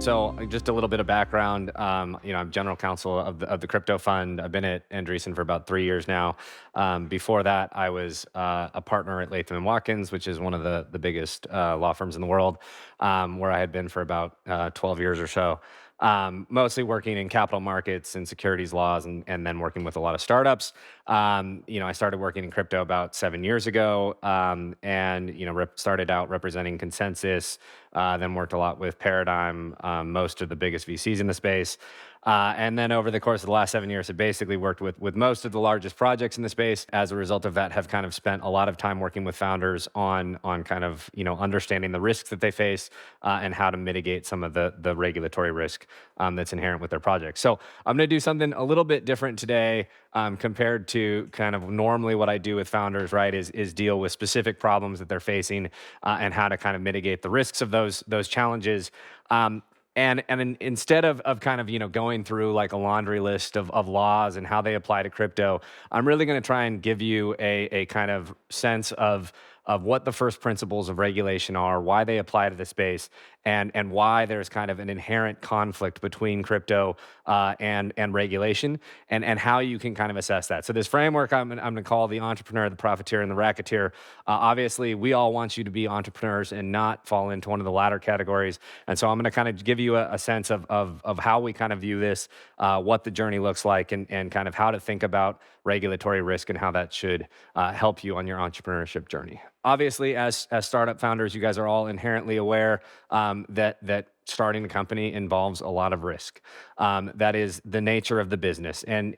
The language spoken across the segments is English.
So just a little bit of background. I'm general counsel of the crypto fund. I've been at Andreessen for about 3 years now. Before that, I was a partner at Latham and Watkins, which is one of the biggest law firms in the world, where I had been for about 12 years or so. Mostly working in capital markets and securities laws, and then working with a lot of startups. I started working in crypto about 7 years ago, and started out representing Consensus. Then worked a lot with Paradigm, most of the biggest VCs in the space. And then over the course of the last 7 years, have basically worked with most of the largest projects in the space. As a result of that, have kind of spent a lot of time working with founders on kind of understanding the risks that they face, and how to mitigate some of the regulatory risk that's inherent with their projects. So I'm going to do something a little bit different today, compared to kind of normally what I do with founders. Right, is deal with specific problems that they're facing, and how to kind of mitigate the risks of those challenges. Instead of kind of going through like a laundry list of laws and how they apply to crypto, I'm really going to try and give you a kind of sense of what the first principles of regulation are, why they apply to the space, and why there's kind of an inherent conflict between crypto and regulation, and how you can kind of assess that. So this framework I'm going to call the entrepreneur, the profiteer, and the racketeer. Obviously, we all want you to be entrepreneurs and not fall into one of the latter categories. And so I'm going to kind of give you a sense of how we kind of view this, what the journey looks like, and kind of how to think about regulatory risk and how that should help you on your entrepreneurship journey. Obviously, as startup founders, you guys are all inherently aware that starting a company involves a lot of risk. That is the nature of the business, and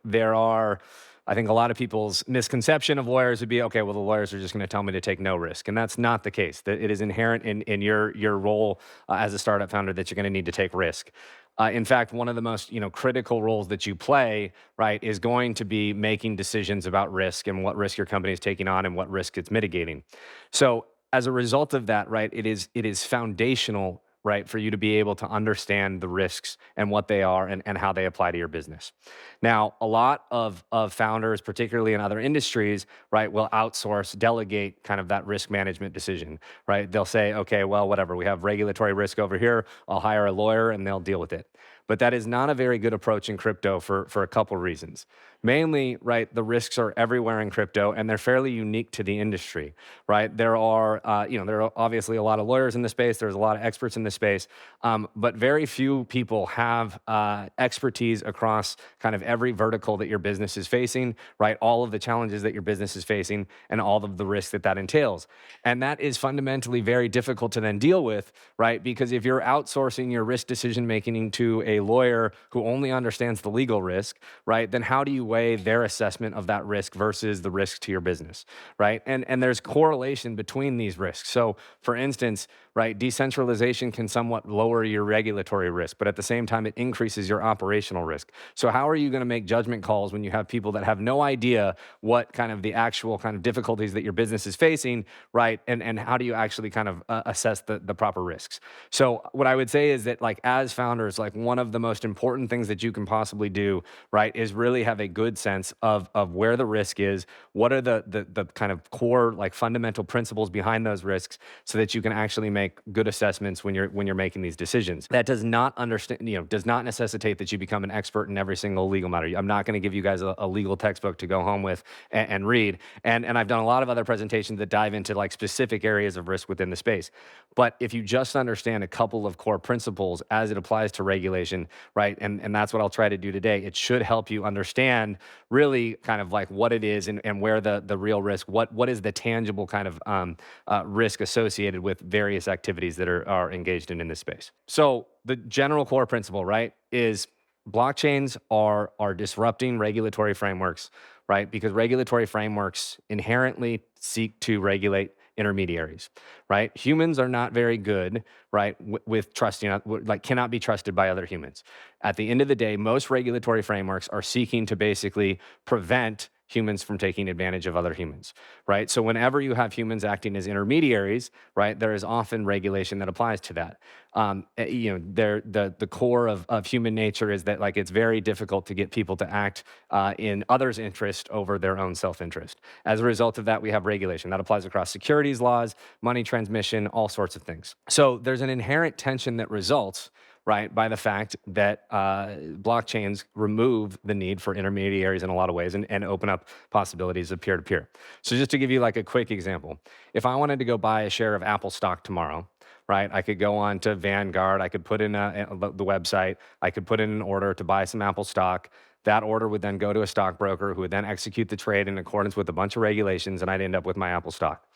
there are. I think a lot of people's misconception of lawyers would be, okay, well, the lawyers are just going to tell me to take no risk, and that's not the case. That it is inherent in your role as a startup founder that you're going to need to take risk. In fact, one of the most critical roles that you play, right, is going to be making decisions about risk and what risk your company is taking on and what risk it's mitigating. So as a result of that, right, it is foundational, right, for you to be able to understand the risks and what they are, and how they apply to your business. Now, a lot of founders, particularly in other industries, right, will outsource, delegate kind of that risk management decision, right? They'll say, okay, well, whatever, we have regulatory risk over here. I'll hire a lawyer and they'll deal with it. But that is not a very good approach in crypto for a couple reasons. Mainly, right, the risks are everywhere in crypto, and they're fairly unique to the industry, right? There are obviously a lot of lawyers in the space. There's a lot of experts in the space, but very few people have expertise across kind of every vertical that your business is facing, right? All of the challenges that your business is facing, and all of the risks that entails. And that is fundamentally very difficult to then deal with, right? Because if you're outsourcing your risk decision making to a lawyer who only understands the legal risk, right, then how do you weigh their assessment of that risk versus the risk to your business, right? And there's correlation between these risks. So for instance, right, decentralization can somewhat lower your regulatory risk, but at the same time, it increases your operational risk. So how are you going to make judgment calls when you have people that have no idea what kind of the actual kind of difficulties that your business is facing, right? And how do you actually kind of assess the proper risks? So what I would say is that, like, as founders, like, one of the most important things that you can possibly do, right, is really have a good sense of where the risk is, what are the kind of core, like, fundamental principles behind those risks, so that you can actually make good assessments when you're making these decisions. That does not necessitate that you become an expert in every single legal matter. I'm not going to give you guys a legal textbook to go home with and read. And I've done a lot of other presentations that dive into like specific areas of risk within the space. But if you just understand a couple of core principles as it applies to regulation, right, and that's what I'll try to do today, it should help you understand really kind of like what it is, and where the real risk, what is the tangible kind of risk associated with various activities that are engaged in this space. So the general core principle, right, is blockchains are disrupting regulatory frameworks, right? Because regulatory frameworks inherently seek to regulate intermediaries, right? Humans are not very good, right, with trusting, like, cannot be trusted by other humans. At the end of the day, most regulatory frameworks are seeking to basically prevent humans from taking advantage of other humans, right? So whenever you have humans acting as intermediaries, right, there is often regulation that applies to that. The core of human nature is that like it's very difficult to get people to act in others' interest over their own self-interest. As a result of that, we have regulation that applies across securities laws, money transmission, all sorts of things. So there's an inherent tension that results, right, by the fact that blockchains remove the need for intermediaries in a lot of ways and open up possibilities of peer-to-peer. So just to give you like a quick example, if I wanted to go buy a share of Apple stock tomorrow, right, I could go on to Vanguard, I could put in the website, I could put in an order to buy some Apple stock. That order would then go to a stockbroker who would then execute the trade in accordance with a bunch of regulations, and I'd end up with my Apple stock.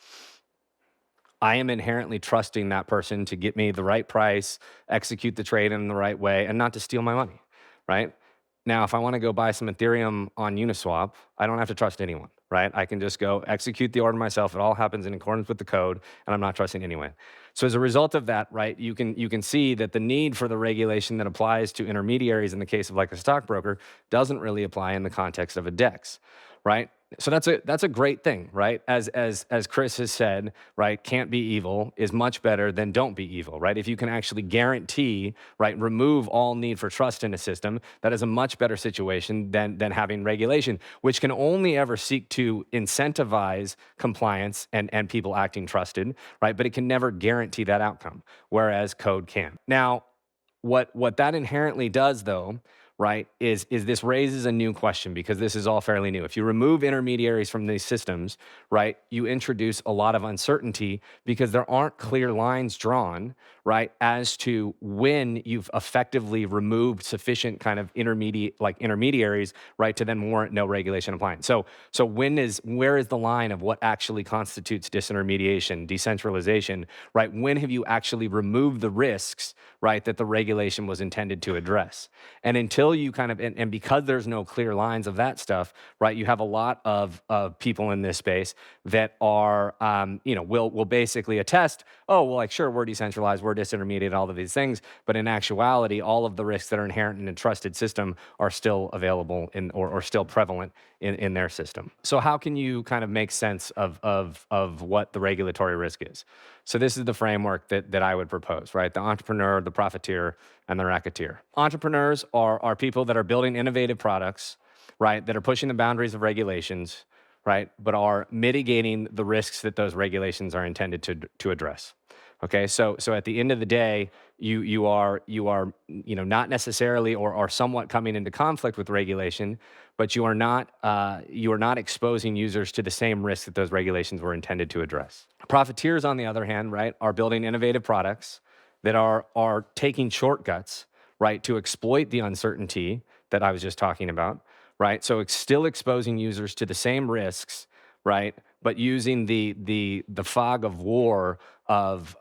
I am inherently trusting that person to get me the right price, execute the trade in the right way, and not to steal my money, right? Now, if I want to go buy some Ethereum on Uniswap, I don't have to trust anyone, right? I can just go execute the order myself. It all happens in accordance with the code, and I'm not trusting anyone. So as a result of that, right, you can see that the need for the regulation that applies to intermediaries in the case of like a stockbroker doesn't really apply in the context of a DEX, right? So that's a great thing, right? As Chris has said, right, can't be evil is much better than don't be evil, right? If you can actually guarantee, right, remove all need for trust in a system, that is a much better situation than having regulation, which can only ever seek to incentivize compliance and people acting trusted, right? But it can never guarantee that outcome, whereas code can. Now, what that inherently does, though, right, is this raises a new question because this is all fairly new. If you remove intermediaries from these systems, right, you introduce a lot of uncertainty because there aren't clear lines drawn, right, as to when you've effectively removed sufficient kind of intermediaries, right, to then warrant no regulation applying. So where is the line of what actually constitutes disintermediation, decentralization, right? When have you actually removed the risks, right, that the regulation was intended to address? And until you kind of, and because there's no clear lines of that stuff, right, you have a lot of people in this space that are, will basically attest, oh, well, like, sure, we're decentralized, we're disintermediated, all of these things, but in actuality, all of the risks that are inherent in a trusted system are still available or still prevalent in their system. So how can you kind of make sense of what the regulatory risk is? So this is the framework that I would propose, right? The entrepreneur, the profiteer, and the racketeer. Entrepreneurs are people that are building innovative products, right, that are pushing the boundaries of regulations, right, but are mitigating the risks that those regulations are intended to address. Okay, so at the end of the day, you are not necessarily or are somewhat coming into conflict with regulation, but you are not exposing users to the same risks that those regulations were intended to address. Profiteers, on the other hand, right, are building innovative products that are taking shortcuts, right, to exploit the uncertainty that I was just talking about, right? So it's still exposing users to the same risks, right, but using the fog of war of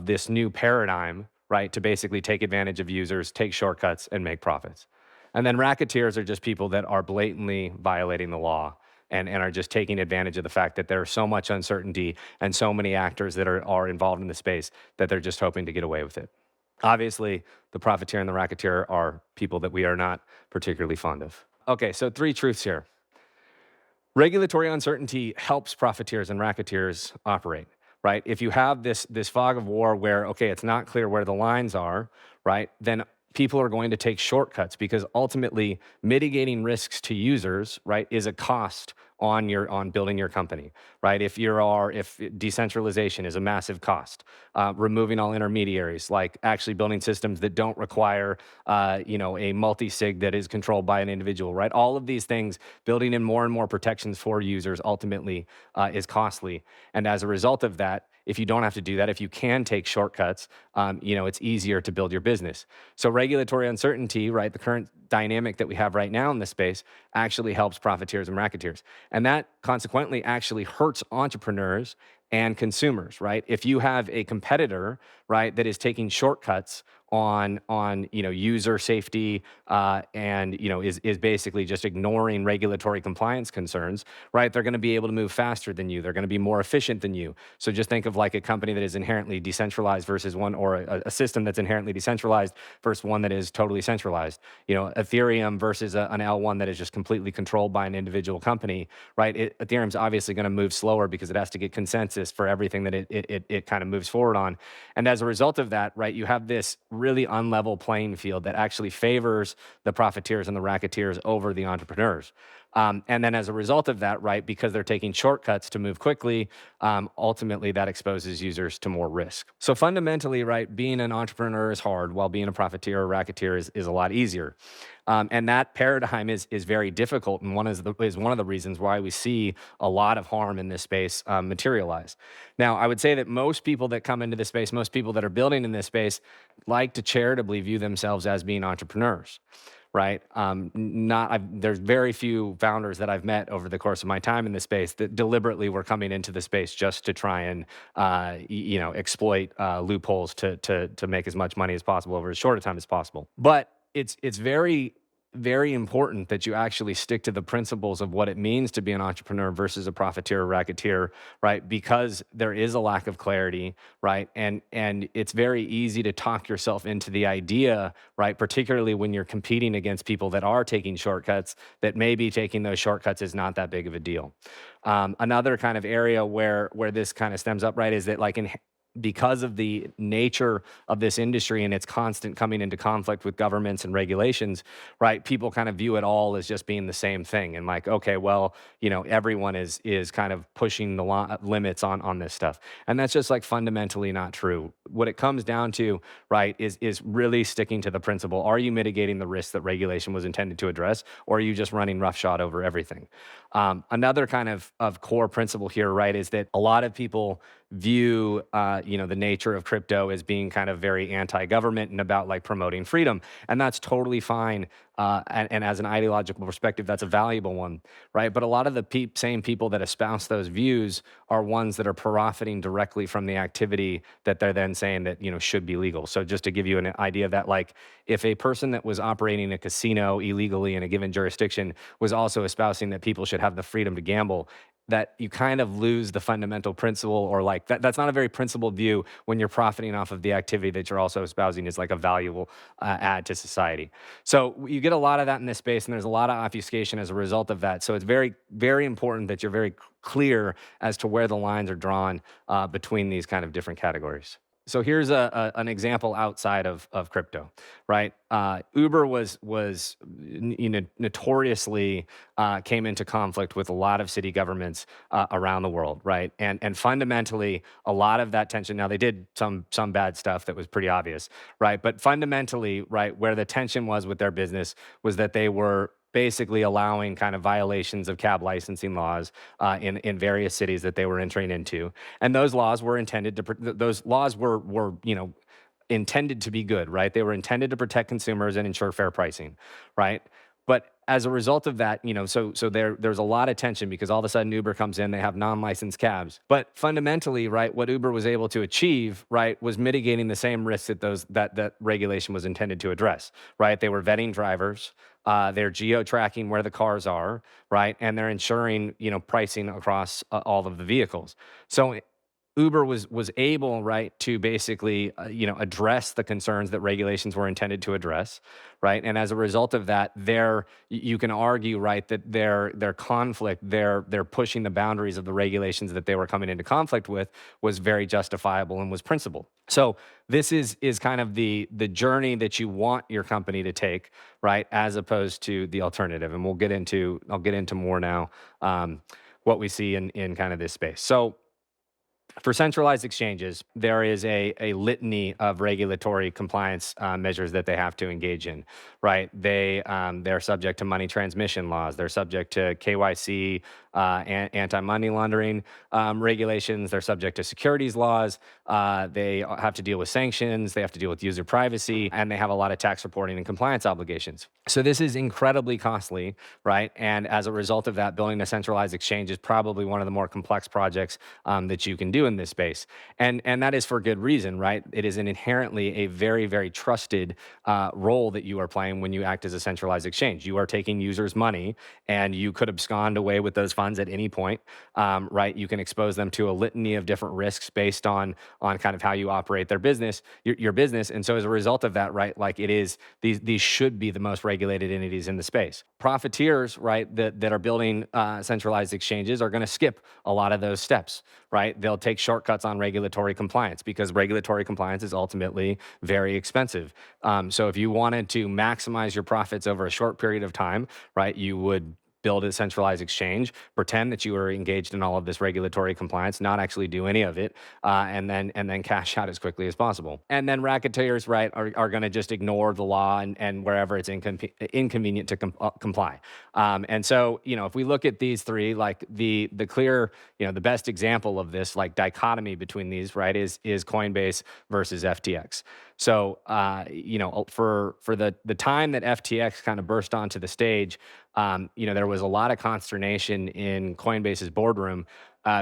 this new paradigm, right, to basically take advantage of users, take shortcuts, and make profits. And then racketeers are just people that are blatantly violating the law and are just taking advantage of the fact that there's so much uncertainty and so many actors that are involved in the space that they're just hoping to get away with it. Obviously, the profiteer and the racketeer are people that we are not particularly fond of. Okay, so 3 truths here. Regulatory uncertainty helps profiteers and racketeers operate, right? If you have this fog of war where, okay, it's not clear where the lines are, right, then people are going to take shortcuts because ultimately mitigating risks to users, right, is a cost on building your company, right? If decentralization is a massive cost, removing all intermediaries, like actually building systems that don't require, a multi-sig that is controlled by an individual, right? All of these things, building in more and more protections for users ultimately is costly. And as a result of that, if you don't have to do that, if you can take shortcuts, it's easier to build your business. So regulatory uncertainty, right, the current dynamic that we have right now in this space actually helps profiteers and racketeers. And that consequently actually hurts entrepreneurs and consumers, right? If you have a competitor, right, that is taking shortcuts on user safety, and is basically just ignoring regulatory compliance concerns, right? They're going to be able to move faster than you. They're going to be more efficient than you. So just think of like a company that is inherently decentralized versus one, or a system that's inherently decentralized versus one that is totally centralized. Ethereum versus an L1 that is just completely controlled by an individual company, right? Ethereum's obviously going to move slower because it has to get consensus for everything that it kind of moves forward on. And as a result of that, right, you have this really unlevel playing field that actually favors the profiteers and the racketeers over the entrepreneurs. And then as a result of that, right, because they're taking shortcuts to move quickly, ultimately that exposes users to more risk. So fundamentally, right, being an entrepreneur is hard, while being a profiteer or racketeer is a lot easier. And that paradigm is very difficult, and is one of the reasons why we see a lot of harm in this space materialize. Now, I would say that most people that come into this space, most people that are building in this space, like to charitably view themselves as being entrepreneurs, right? There's very few founders that I've met over the course of my time in this space that deliberately were coming into the space just to try and exploit loopholes to make as much money as possible over as short a time as possible. But it's very important that you actually stick to the principles of what it means to be an entrepreneur versus a profiteer or racketeer, right? Because there is a lack of clarity, right? And it's very easy to talk yourself into the idea, right? Particularly when you're competing against people that are taking shortcuts, that maybe taking those shortcuts is not that big of a deal. Another kind of area where this kind of stems up, right, is that like because of the nature of this industry and its constant coming into conflict with governments and regulations, right? People kind of view it all as just being the same thing, and like, okay, well, everyone is kind of pushing the limits on this stuff, and that's just like fundamentally not true. What it comes down to, right, is really sticking to the principle: are you mitigating the risks that regulation was intended to address, or are you just running roughshod over everything? Another kind of core principle here, right, is that a lot of people view the nature of crypto as being kind of very anti-government and about like promoting freedom, and that's totally fine. And as an ideological perspective, that's a valuable one, right? But a lot of the same people that espouse those views are ones that are profiting directly from the activity that they're then saying that should be legal. So just to give you an idea of that, like if a person that was operating a casino illegally in a given jurisdiction was also espousing that people should have the freedom to gamble, that you kind of lose the fundamental principle, or like that's not a very principled view when you're profiting off of the activity that you're also espousing as like a valuable add to society. So you get a lot of that in this space, and there's a lot of obfuscation as a result of that. So it's very, very important that you're very clear as to where the lines are drawn between these kind of different categories. So here's an example outside of crypto, right? Uber was notoriously came into conflict with a lot of city governments around the world, right? And fundamentally, a lot of that tension. Now they did some bad stuff that was pretty obvious, right? But fundamentally, right, where the tension was with their business was that they were basically allowing kind of violations of cab licensing laws in various cities that they were entering into, and those laws were intended to those laws were intended to be good, right? They were intended to protect consumers and ensure fair pricing, right? But as a result of that, so there's a lot of tension because all of a sudden Uber comes in, they have non-licensed cabs. But fundamentally, right, what Uber was able to achieve, right, was mitigating the same risks that regulation was intended to address, right? They were vetting drivers, they're geo-tracking where the cars are, right, and they're ensuring pricing across all of the vehicles. So Uber was able, right, to basically address the concerns that regulations were intended to address, right? And as a result of that, you can argue, right, that their conflict, they're pushing the boundaries of the regulations that they were coming into conflict with was very justifiable and was principled. So this is kind of the journey that you want your company to take, right, as opposed to the alternative. And I'll get into more now what we see in kind of this space. So For centralized exchanges, there is a litany of regulatory compliance measures that they have to engage in, right? They're subject to money transmission laws. They're subject to KYC, anti-money laundering regulations. They're subject to securities laws. They have to deal with sanctions. They have to deal with user privacy, and they have a lot of tax reporting and compliance obligations. So this is incredibly costly, right? And as a result of that, building a centralized exchange is probably one of the more complex projects that you can do in this space, and that is for good reason, right? It is an inherently a very, very trusted role that you are playing when you act as a centralized exchange. You are taking users' money, and you could abscond away with those funds at any point, right? You can expose them to a litany of different risks based on kind of how you operate their business, your business, and so as a result of that, right? Like it is these should be the most regulated entities in the space. Profiteers, right, that are building centralized exchanges are going to skip a lot of those steps, right? They'll take shortcuts on regulatory compliance because regulatory compliance is ultimately very expensive. So if you wanted to maximize your profits over a short period of time, right, you would build a centralized exchange, pretend that you were engaged in all of this regulatory compliance, not actually do any of it, and then cash out as quickly as possible. And then racketeers, right, are going to just ignore the law and wherever it's inconvenient to comply. And so, if we look at these three, like the clear, the best example of this, like dichotomy between these, right, is Coinbase versus FTX. So, for the time that FTX kind of burst onto the stage, there was a lot of consternation in Coinbase's boardroom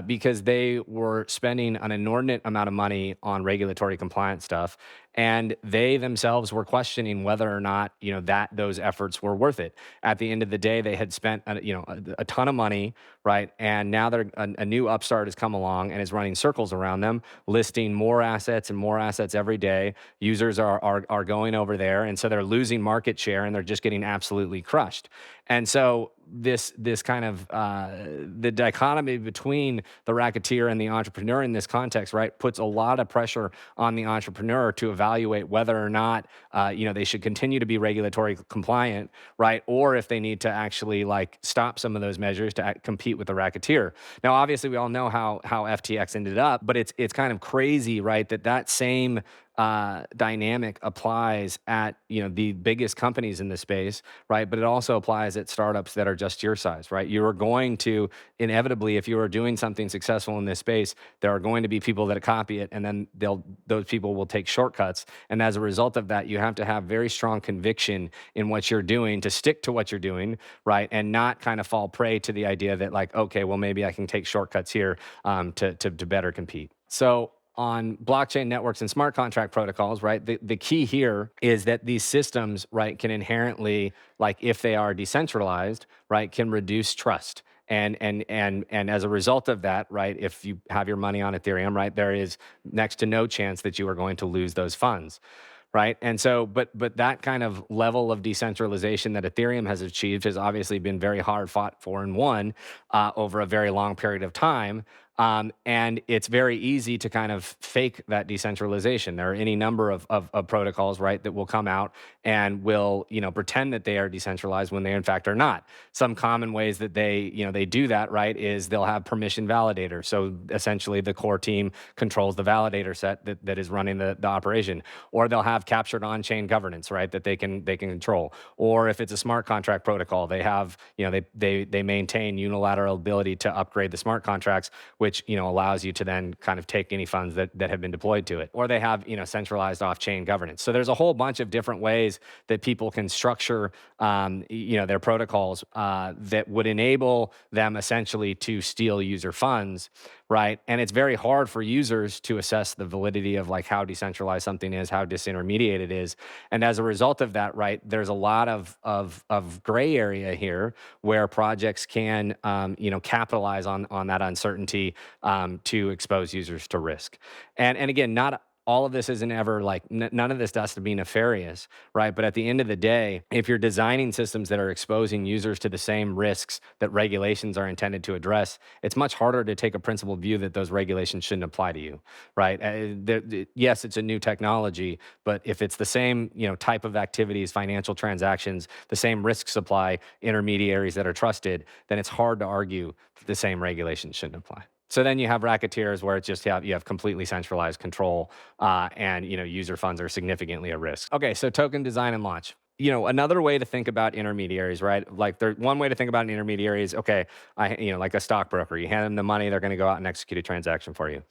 because they were spending an inordinate amount of money on regulatory compliance stuff, and they themselves were questioning whether or not that those efforts were worth it. At the end of the day, they had spent a ton of money, right? And now a new upstart has come along and is running circles around them, listing more assets and more assets every day. Users are going over there, and so they're losing market share, and they're just getting absolutely crushed. And so this kind of the dichotomy between the racketeer and the entrepreneur in this context, right, puts a lot of pressure on the entrepreneur to evaluate whether or not they should continue to be regulatory compliant, right, or if they need to actually like stop some of those measures to compete with the racketeer. Now, obviously, we all know how FTX ended up, but it's kind of crazy, right, that same dynamic applies at the biggest companies in the space, right? But it also applies at startups that are just your size, right? You are going to inevitably, if you are doing something successful in this space, there are going to be people that copy it, and then those people will take shortcuts. And as a result of that, you have to have very strong conviction in what you're doing to stick to what you're doing, right? And not kind of fall prey to the idea that like, okay, well maybe I can take shortcuts here to better compete. So on blockchain networks and smart contract protocols, right? The key here is that these systems, right, can inherently, like if they are decentralized, right, can reduce trust. And as a result of that, right, if you have your money on Ethereum, right, there is next to no chance that you are going to lose those funds. Right. And so, but that kind of level of decentralization that Ethereum has achieved has obviously been very hard fought for and won over a very long period of time. And it's very easy to kind of fake that decentralization. There are any number of protocols, right, that will come out and will, pretend that they are decentralized when they in fact are not. Some common ways that they do that, right, is they'll have permission validators. So essentially the core team controls the validator set that is running the operation. Or they'll have captured on-chain governance, right, that they can control. Or if it's a smart contract protocol, they have, they maintain unilateral ability to upgrade the smart contracts, which allows you to then kind of take any funds that have been deployed to it. Or they have centralized off-chain governance. So there's a whole bunch of different ways that people can structure their protocols that would enable them essentially to steal user funds, right? And it's very hard for users to assess the validity of like how decentralized something is, how disintermediated it is. And as a result of that, right, there's a lot of gray area here where projects can capitalize on that uncertainty to expose users to risk. And again, not all of this isn't ever like none of this has to be nefarious, right? But at the end of the day, if you're designing systems that are exposing users to the same risks that regulations are intended to address, it's much harder to take a principled view that those regulations shouldn't apply to you, right? Yes, it's a new technology, but if it's the same type of activities, financial transactions, the same risk supply, intermediaries that are trusted, then it's hard to argue that the same regulations shouldn't apply. So then you have Racketeers where it's just you have completely centralized control, and user funds are significantly at risk. Okay, so token design and launch. Another way to think about intermediaries, right? Like one way to think about an intermediary is, okay, like a stockbroker, you hand them the money, they're going to go out and execute a transaction for you.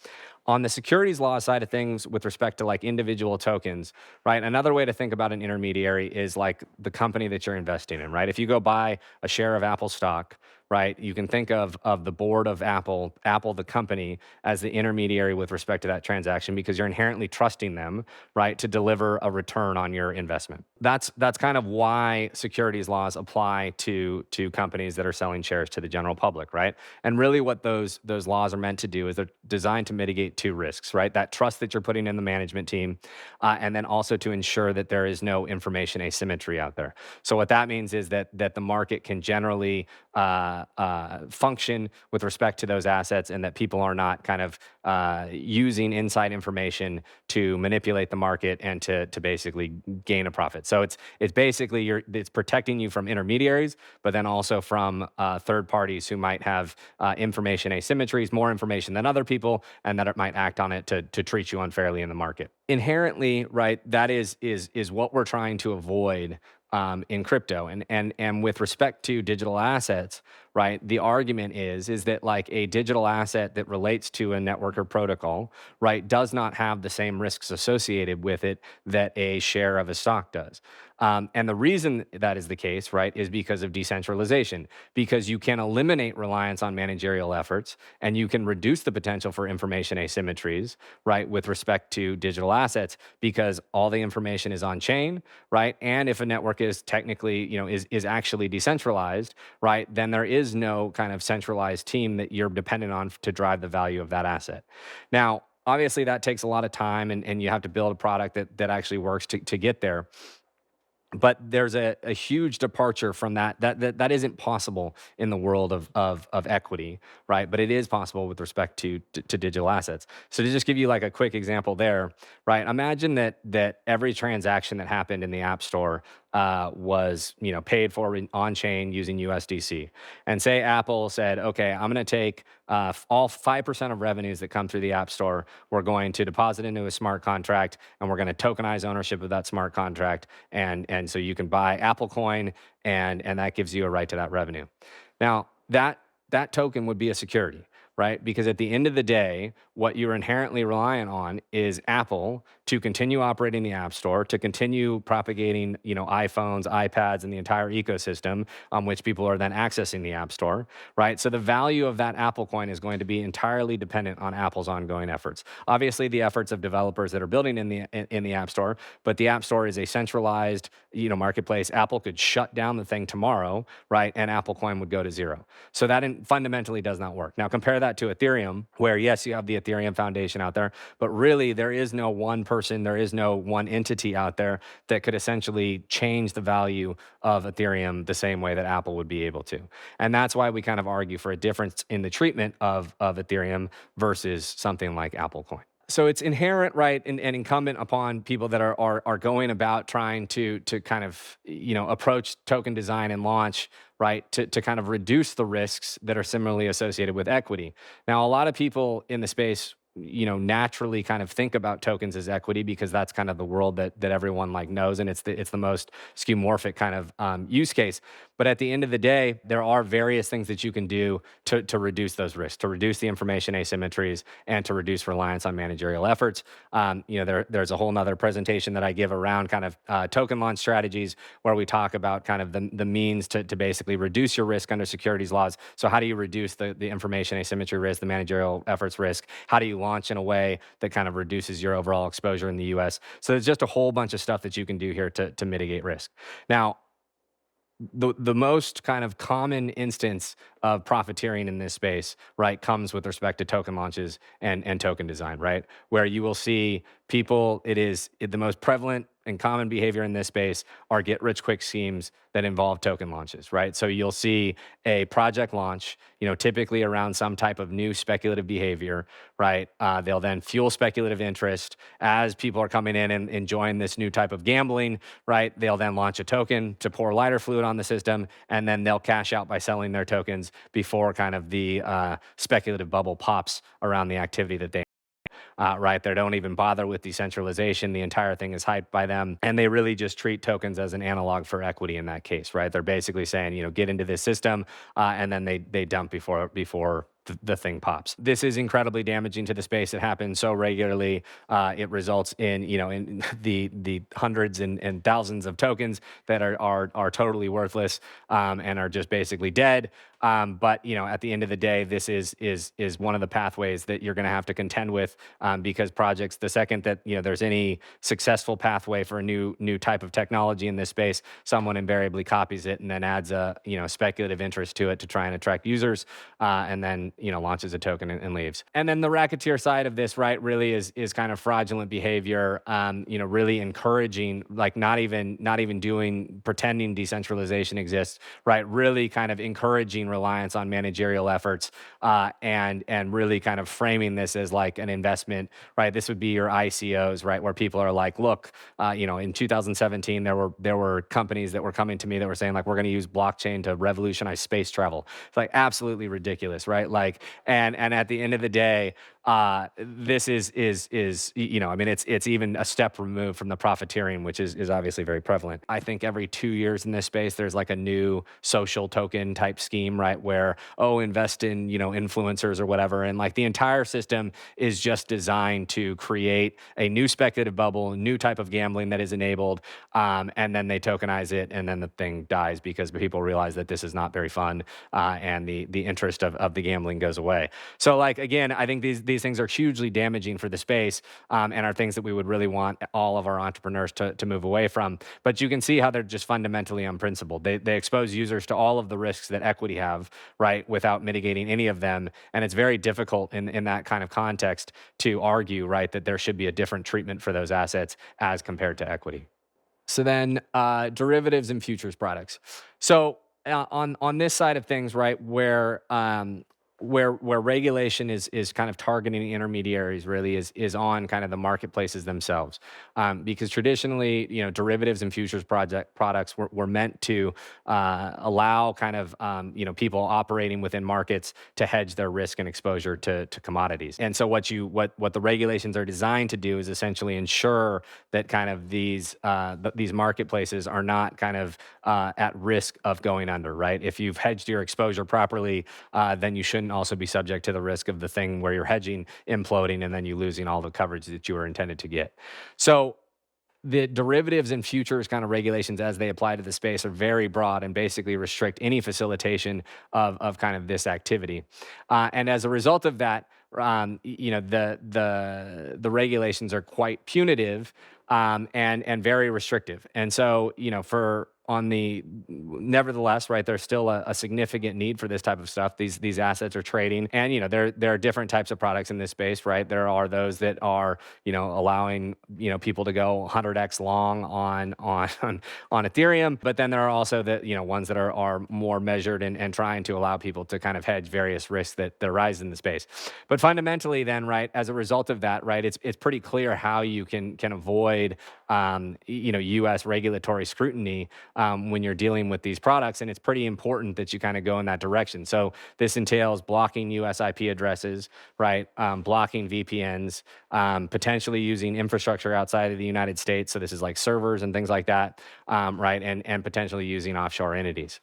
On the securities law side of things, with respect to like individual tokens, right? Another way to think about an intermediary is like the company that you're investing in, right? If you go buy a share of Apple stock, right, you can think of the board of Apple the company, as the intermediary with respect to that transaction, because you're inherently trusting them, right, to deliver a return on your investment. That's kind of why securities laws apply to companies that are selling shares to the general public, right? And really, what those laws are meant to do is they're designed to mitigate two risks, right? That trust that you're putting in the management team, and then also to ensure that there is no information asymmetry out there. So what that means is that the market can generally function with respect to those assets, and that people are not kind of using inside information to manipulate the market and to basically gain a profit. So it's basically it's protecting you from intermediaries, but then also from third parties who might have information asymmetries, more information than other people, and that it might act on it to treat you unfairly in the market. Inherently, right, that is what we're trying to avoid in crypto. And with respect to digital assets, right, the argument is that like a digital asset that relates to a network or protocol, right, does not have the same risks associated with it that a share of a stock does. And the reason that is the case, right, is because of decentralization, because you can eliminate reliance on managerial efforts, and you can reduce the potential for information asymmetries, right, with respect to digital assets, because all the information is on chain, right? And if a network is technically, is actually decentralized, right, then there is no kind of centralized team that you're dependent on to drive the value of that asset. Now, obviously, that takes a lot of time, and you have to build a product that actually works to get there. But there's a huge departure from that isn't possible in the world of equity, right? But it is possible with respect to digital assets. So to just give you like a quick example there, right? Imagine that every transaction that happened in the App Store was paid for on chain using USDC, and say Apple said, okay, I'm going to take all 5% of revenues that come through the App Store, we're going to deposit into a smart contract, and we're going to tokenize ownership of that smart contract, and so you can buy Apple Coin, and that gives you a right to that revenue. Now that token would be a security, right? Because at the end of the day, what you're inherently reliant on is Apple to continue operating the App Store, to continue propagating, iPhones, iPads, and the entire ecosystem on which people are then accessing the App Store, right? So the value of that Apple coin is going to be entirely dependent on Apple's ongoing efforts. Obviously, the efforts of developers that are building in the App Store, but the App Store is a centralized, marketplace. Apple could shut down the thing tomorrow, right? And Apple coin would go to zero. So that fundamentally does not work. Now compare that to Ethereum, where yes, you have the Ethereum Foundation out there, but really there is no one person, there is no one entity out there that could essentially change the value of Ethereum the same way that Apple would be able to. And that's why we kind of argue for a difference in the treatment of Ethereum versus something like Apple Coin. So it's inherent, right, and incumbent upon people that are going about trying to kind of approach token design and launch, right, to kind of reduce the risks that are similarly associated with equity. Now, a lot of people in the space naturally kind of think about tokens as equity, because that's kind of the world that everyone like knows, and it's the most skeuomorphic kind of use case. But at the end of the day, there are various things that you can do to reduce those risks, to reduce the information asymmetries, and to reduce reliance on managerial efforts. There's a whole nother presentation that I give around kind of token launch strategies, where we talk about kind of the means to basically reduce your risk under securities laws. So how do you reduce the information asymmetry risk, the managerial efforts risk? How do you launch in a way that kind of reduces your overall exposure in the US? So there's just a whole bunch of stuff that you can do here to mitigate risk. Now, the most kind of common instance of profiteering in this space, right, comes with respect to token launches and token design, right? Where you will see people, the most prevalent and common behavior in this space are get rich quick schemes that involve token launches, right? So you'll see a project launch, typically around some type of new speculative behavior, right? They'll then fuel speculative interest as people are coming in and enjoying this new type of gambling, right? They'll then launch a token to pour lighter fluid on the system, and then they'll cash out by selling their tokens before kind of the speculative bubble pops around the activity that they right? They don't even bother with decentralization. The entire thing is hyped by them. And they really just treat tokens as an analog for equity in that case, right? They're basically saying, get into this system, and then they dump before the thing pops. This is incredibly damaging to the space. It happens so regularly. It results in in the hundreds and thousands of tokens that are totally worthless, and are just basically dead. But at the end of the day, this is one of the pathways that you're going to have to contend with, because projects, the second that there's any successful pathway for a new type of technology in this space, someone invariably copies it and then adds a speculative interest to it to try and attract users, and then launches a token and leaves. And then the Racketeer side of this, right, really is kind of fraudulent behavior, really encouraging, like not even doing, pretending decentralization exists, right, really kind of encouraging reliance on managerial efforts, and really kind of framing this as like an investment, right? This would be your ICOs, right, where people are like, look, in 2017 there were companies that were coming to me that were saying like, we're going to use blockchain to revolutionize space travel. It's like absolutely ridiculous, right? Like, and at the end of the day, this is I mean, it's even a step removed from the profiteering, which is obviously very prevalent. I think every 2 years in this space, there's like a new social token type scheme, right? Where, invest in, influencers or whatever. And like the entire system is just designed to create a new speculative bubble, new type of gambling that is enabled. And then they tokenize it, and then the thing dies because people realize that this is not very fun, and the interest of the gambling goes away. So like, again, I think these things are hugely damaging for the space, and are things that we would really want all of our entrepreneurs to move away from. But you can see how they're just fundamentally unprincipled. They expose users to all of the risks that equity have, right, without mitigating any of them. And it's very difficult in that kind of context to argue, right, that there should be a different treatment for those assets as compared to equity. So then, derivatives and futures products. So on this side of things, right, where regulation is kind of targeting intermediaries, really is on kind of the marketplaces themselves, because traditionally, derivatives and futures products were meant to allow kind of people operating within markets to hedge their risk and exposure to commodities. And so what the regulations are designed to do is essentially ensure that kind of these marketplaces are not kind of at risk of going under, right? If you've hedged your exposure properly, then you shouldn't also be subject to the risk of the thing where you're hedging imploding and then you losing all the coverage that you were intended to get. So the derivatives and futures kind of regulations as they apply to the space are very broad and basically restrict any facilitation of kind of this activity. And as a result of that, the regulations are quite punitive, and very restrictive. And so, nevertheless, right, there's still a significant need for this type of stuff. These assets are trading, and there are different types of products in this space, right? There are those that are allowing people to go 100x long on Ethereum, but then there are also the ones that are more measured and trying to allow people to kind of hedge various risks that arise in the space. But fundamentally, then, right, as a result of that, right, it's pretty clear how you can avoid U.S. regulatory scrutiny when you're dealing with these products, and it's pretty important that you kind of go in that direction. So this entails blocking U.S. IP addresses, right? Blocking VPNs, potentially using infrastructure outside of the United States. So this is like servers and things like that, right? And potentially using offshore entities.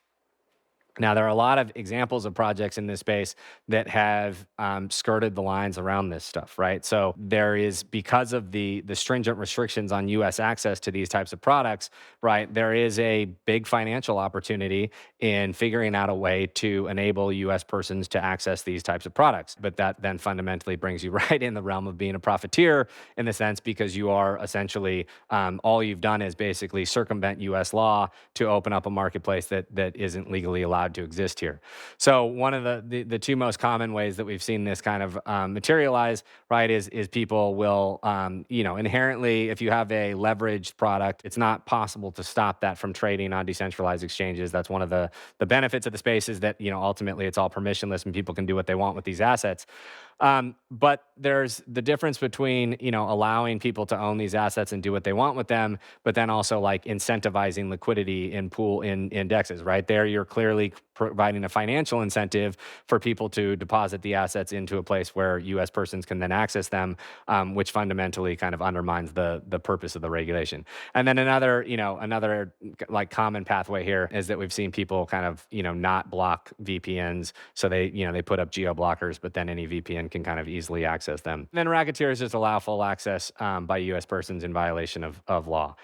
Now, there are a lot of examples of projects in this space that have skirted the lines around this stuff, right? So there is, because of the stringent restrictions on U.S. access to these types of products, right, there is a big financial opportunity in figuring out a way to enable U.S. persons to access these types of products. But that then fundamentally brings you right in the realm of being a profiteer, in the sense because you are essentially, all you've done is basically circumvent U.S. law to open up a marketplace that isn't legally allowed allowed to exist here. So one of the two most common ways that we've seen this kind of materialize, right, is people will, inherently, if you have a leveraged product, it's not possible to stop that from trading on decentralized exchanges. That's one of the benefits of the space is that, ultimately it's all permissionless and people can do what they want with these assets. But there's the difference between, allowing people to own these assets and do what they want with them, but then also like incentivizing liquidity in pool in indexes, right? There, you're clearly providing a financial incentive for people to deposit the assets into a place where U.S. persons can then access them, which fundamentally kind of undermines the purpose of the regulation. And then another like common pathway here is that we've seen people kind of, not block VPNs. So they put up geo blockers, but then any VPN can kind of easily access them. And then racketeers just allow full access by U.S. persons in violation of law.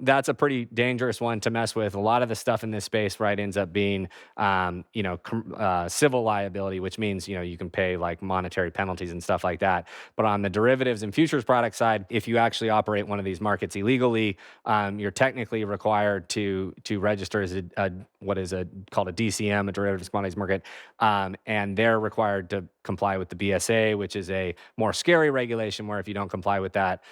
That's a pretty dangerous one to mess with. A lot of the stuff in this space, right, ends up being, civil liability, which means, you can pay like monetary penalties and stuff like that. But on the derivatives and futures product side, if you actually operate one of these markets illegally, you're technically required to register as what is called a DCM, a derivatives commodities market, and they're required to comply with the BSA, which is a more scary regulation where if you don't comply with that,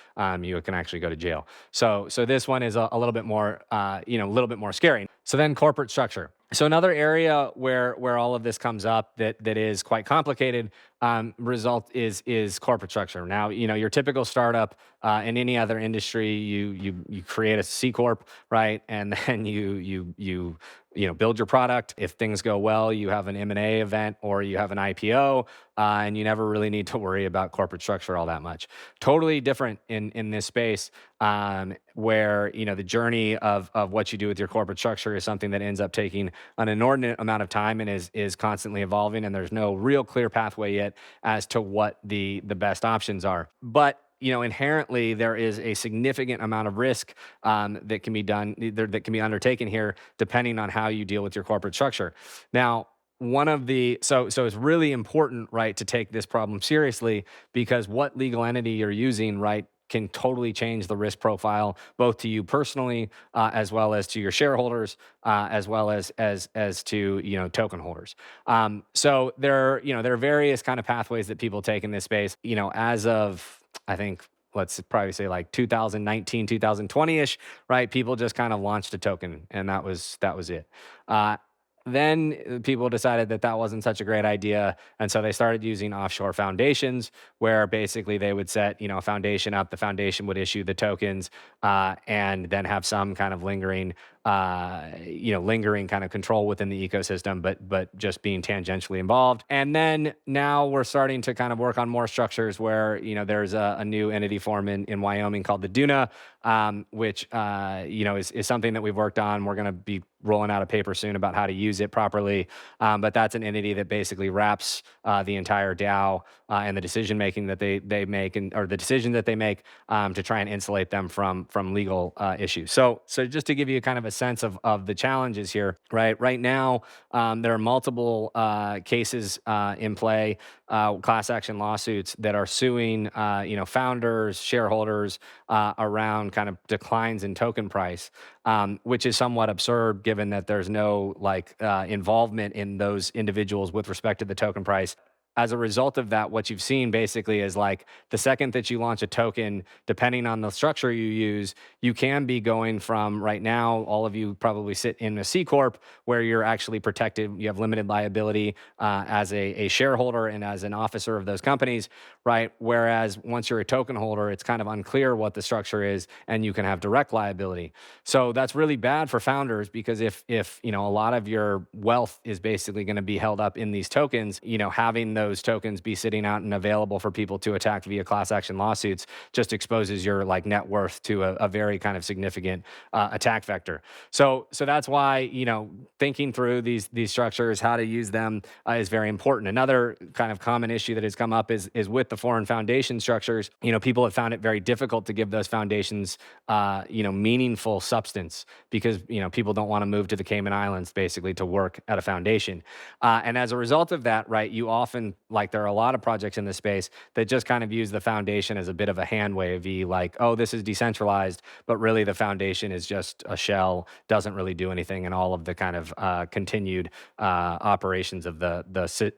you can actually go to jail. So this one is a little bit more, a little bit more scary. So then corporate structure. So another area where all of this comes up that is quite complicated result is corporate structure. Now, your typical startup in any other industry, you create a C corp, right, and then you build your product. If things go well, you have an M&A event or you have an IPO, and you never really need to worry about corporate structure all that much. Totally different in this space, where the journey of what you do with your corporate structure is something that ends up taking an inordinate amount of time and is constantly evolving, and there's no real clear pathway yet as to what the best options are. But inherently there is a significant amount of risk that can be done, that can be undertaken here, depending on how you deal with your corporate structure. Now, so it's really important, right, to take this problem seriously, because what legal entity you're using, right, can totally change the risk profile, both to you personally, as well as to your shareholders, as well as to token holders. So there are various kind of pathways that people take in this space. As of, I think, let's probably say like 2019, 2020-ish, right? People just kind of launched a token, and that was it. Then people decided that wasn't such a great idea, and so they started using offshore foundations, where basically they would set a foundation up. The foundation would issue the tokens, and then have some kind of lingering kind of control within the ecosystem, but just being tangentially involved. And then now we're starting to kind of work on more structures where there's a new entity form in Wyoming called the DUNA, which is something that we've worked on. We're going to be rolling out a paper soon about how to use it properly. But that's an entity that basically wraps the entire DAO and the decision making that they make, or the decisions that they make, to try and insulate them from legal issues. So just to give you kind of a sense of the challenges here, right? Right now, there are multiple cases in play, class action lawsuits that are suing founders, shareholders, around kind of declines in token price, which is somewhat absurd given that there's no involvement in those individuals with respect to the token price. As a result of that, what you've seen basically is like the second that you launch a token, depending on the structure you use, you can be going from, right now, all of you probably sit in a C Corp where you're actually protected. You have limited liability as a shareholder and as an officer of those companies, right? Whereas once you're a token holder, it's kind of unclear what the structure is, and you can have direct liability. So that's really bad for founders, because if a lot of your wealth is basically going to be held up in these tokens, having those tokens be sitting out and available for people to attack via class action lawsuits just exposes your net worth to a very kind of significant attack vector. So that's why thinking through these structures, how to use them, is very important. Another kind of common issue that has come up is with the foreign foundation structures. People have found it very difficult to give those foundations meaningful substance, because people don't want to move to the Cayman Islands basically to work at a foundation, and as a result of that, right, you often like there are a lot of projects in this space that just kind of use the foundation as a bit of a hand wavy, like, oh, this is decentralized, but really the foundation is just a shell, doesn't really do anything, and all of the kind of continued operations of the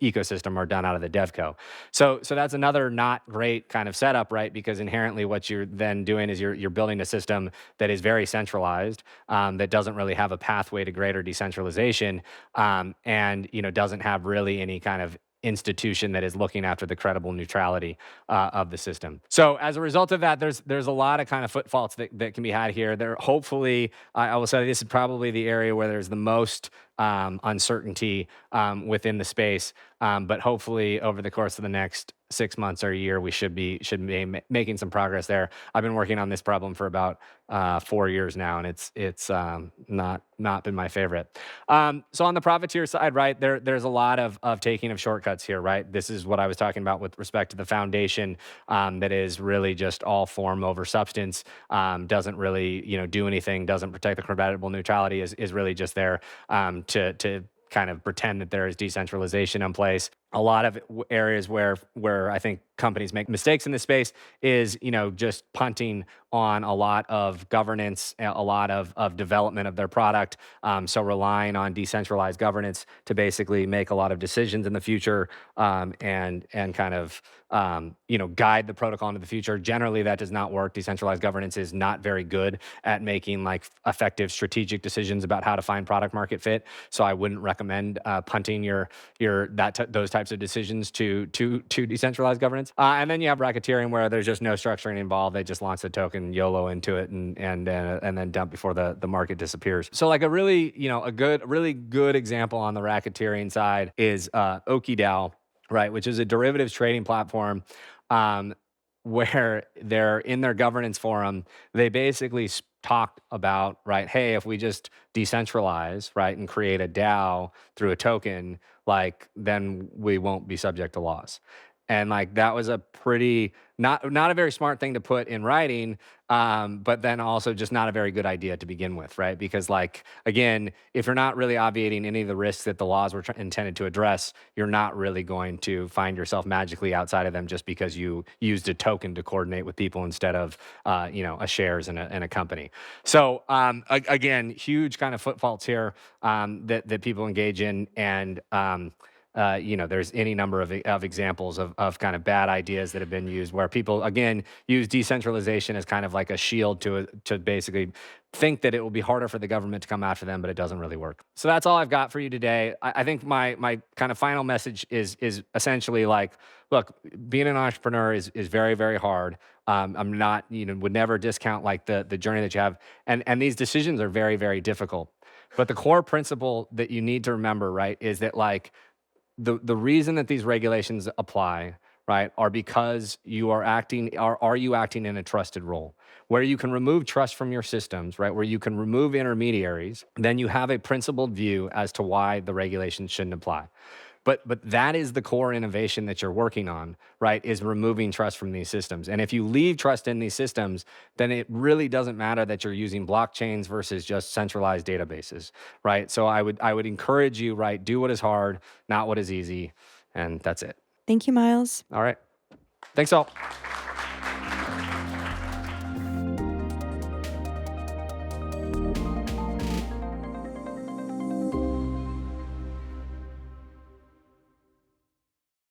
ecosystem are done out of the devco. So that's another not great kind of setup, right? Because inherently, what you're then doing is you're building a system that is very centralized, that doesn't really have a pathway to greater decentralization, and doesn't have really any kind of institution that is looking after the credible neutrality of the system. So as a result of that, there's a lot of kind of footfalls that can be had here. There, hopefully, I will say this is probably the area where there's the most uncertainty within the space. But hopefully, over the course of the next 6 months or a year, we should be making some progress there. I've been working on this problem for about 4 years now, and it's not been my favorite. So on the profiteer side, right, there's a lot of taking of shortcuts here, right? This is what I was talking about with respect to the foundation, that is really just all form over substance, doesn't really do anything, doesn't protect the credible neutrality, is really just there to kind of pretend that there is decentralization in place. A lot of areas where I think companies make mistakes in this space is just punting on a lot of governance, a lot of development of their product. So relying on decentralized governance to basically make a lot of decisions in the future, and kind of guide the protocol into the future. Generally, that does not work. Decentralized governance is not very good at making like effective strategic decisions about how to find product market fit. So I wouldn't recommend punting those types of decisions to decentralized governance. And then you have racketeering, where there's just no structuring involved. They just launch the token, YOLO into it, and then dump before the market disappears. So like a really good example on the racketeering side is OkiDAO, right, which is a derivatives trading platform, where they're in their governance forum. They basically talked about, right, hey, if we just decentralize, right, and create a DAO through a token, like then we won't be subject to laws. And like that was a pretty not a very smart thing to put in writing, but then also just not a very good idea to begin with, right? Because like again, if you're not really obviating any of the risks that the laws were intended to address, you're not really going to find yourself magically outside of them just because you used a token to coordinate with people instead of a shares in a company. So again, huge kind of footfalls here, that people engage in, and there's any number of examples of kind of bad ideas that have been used where people, again, use decentralization as kind of like a shield to basically think that it will be harder for the government to come after them, but it doesn't really work. So that's all I've got for you today. I think my kind of final message is essentially like, look, being an entrepreneur is very, very hard. I'm not, would never discount like the journey that you have. And these decisions are very, very difficult. But the core principle that you need to remember, right, is that like, the reason that these regulations apply, right, are because you are you acting in a trusted role where you can remove trust from your systems, right, where you can remove intermediaries, then you have a principled view as to why the regulations shouldn't apply. But that is the core innovation that you're working on, right, is removing trust from these systems. And if you leave trust in these systems, then it really doesn't matter that you're using blockchains versus just centralized databases, right? So I would encourage you, right, do what is hard, not what is easy, and that's it. Thank you, Miles. All right. Thanks all.